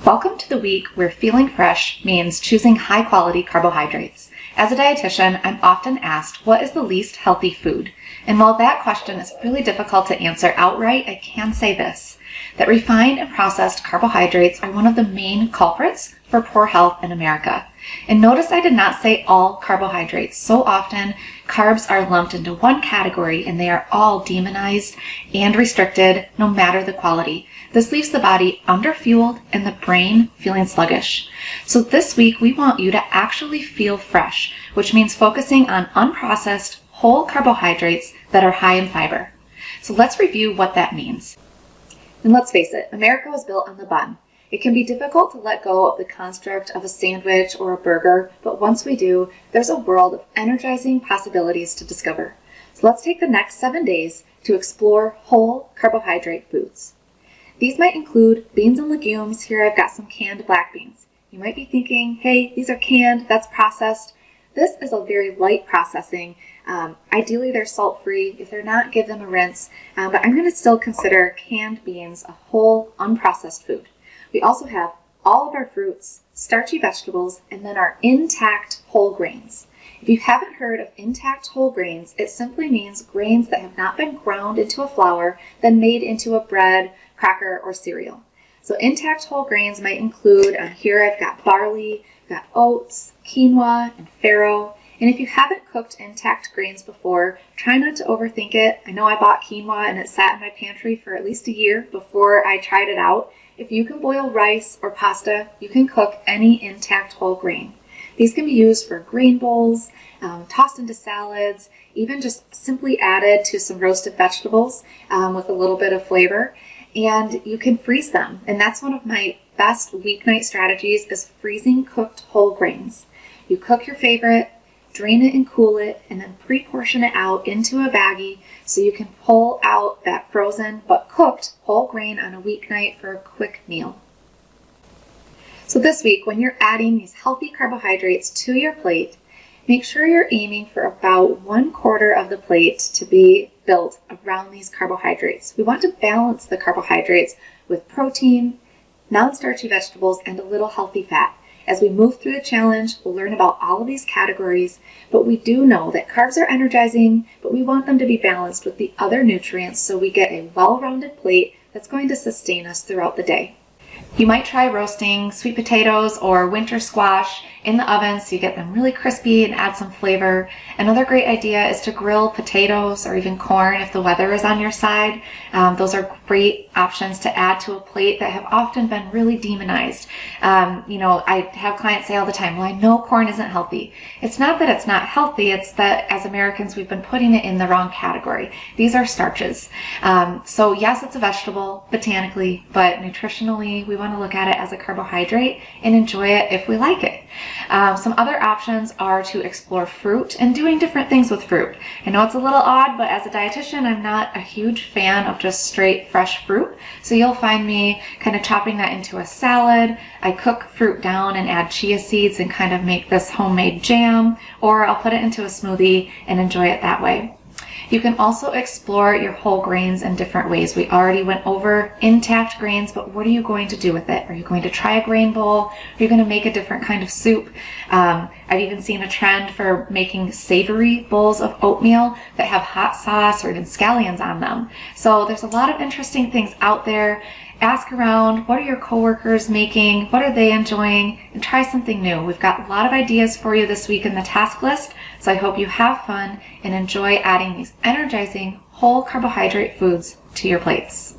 Welcome to the week where feeling fresh means choosing high-quality carbohydrates. As a dietitian, I'm often asked, what is the least healthy food? And while that question is really difficult to answer outright, I can say this, that refined and processed carbohydrates are one of the main culprits for poor health in America. And notice I did not say all carbohydrates. So often, carbs are lumped into one category and they are all demonized and restricted no matter the quality. This leaves the body underfueled and the brain feeling sluggish. So this week, we want you to actually feel fresh, which means focusing on unprocessed whole carbohydrates that are high in fiber. So let's review what that means. And let's face it, America was built on the bun. It can be difficult to let go of the construct of a sandwich or a burger, but once we do, there's a world of energizing possibilities to discover. So let's take the next 7 days to explore whole carbohydrate foods. These might include beans and legumes. Here I've got some canned black beans. You might be thinking, hey, these are canned, that's processed. This is a very light processing. Ideally, they're salt-free. If they're not, give them a rinse. But I'm going to still consider canned beans a whole, unprocessed food. We also have all of our fruits, starchy vegetables, and then our intact whole grains. If you haven't heard of intact whole grains, it simply means grains that have not been ground into a flour, then made into a bread, cracker, or cereal. So intact whole grains might include, here I've got barley, I've got oats, quinoa, and farro. And if you haven't cooked intact grains before, try not to overthink it. I know I bought quinoa and it sat in my pantry for at least a year before I tried it out. If you can boil rice or pasta, you can cook any intact whole grain. These can be used for grain bowls, tossed into salads, even just simply added to some roasted vegetables with a little bit of flavor. And you can freeze them. And that's one of my best weeknight strategies is freezing cooked whole grains. You cook your favorite, drain it and cool it, and then pre-portion it out into a baggie so you can pull out that frozen but cooked whole grain on a weeknight for a quick meal. So this week, when you're adding these healthy carbohydrates to your plate, make sure you're aiming for about 1/4 of the plate to be built around these carbohydrates. We want to balance the carbohydrates with protein, non-starchy vegetables, and a little healthy fat. As we move through the challenge, we'll learn about all of these categories, but we do know that carbs are energizing, but we want them to be balanced with the other nutrients so we get a well-rounded plate that's going to sustain us throughout the day. You might try roasting sweet potatoes or winter squash in the oven so you get them really crispy and add some flavor. Another great idea is to grill potatoes or even corn if the weather is on your side. Those are great options to add to a plate that have often been really demonized. I have clients say all the time, well, I know corn isn't healthy. It's not that it's not healthy, it's that as Americans, we've been putting it in the wrong category. These are starches. So yes, it's a vegetable botanically, but nutritionally, we want to look at it as a carbohydrate and enjoy it if we like it. Some other options are to explore fruit and doing different things with fruit. I know it's a little odd, but as a dietitian, I'm not a huge fan of just straight fresh fruit. So you'll find me kind of chopping that into a salad. I cook fruit down and add chia seeds and kind of make this homemade jam, or I'll put it into a smoothie and enjoy it that way. You can also explore your whole grains in different ways. We already went over intact grains, but what are you going to do with it? Are you going to try a grain bowl? Are you going to make a different kind of soup? I've even seen a trend for making savory bowls of oatmeal that have hot sauce or even scallions on them. So there's a lot of interesting things out there. Ask around, what are your coworkers making? What are they enjoying? And try something new. We've got a lot of ideas for you this week in the task list, so I hope you have fun and enjoy adding these energizing whole carbohydrate foods to your plates.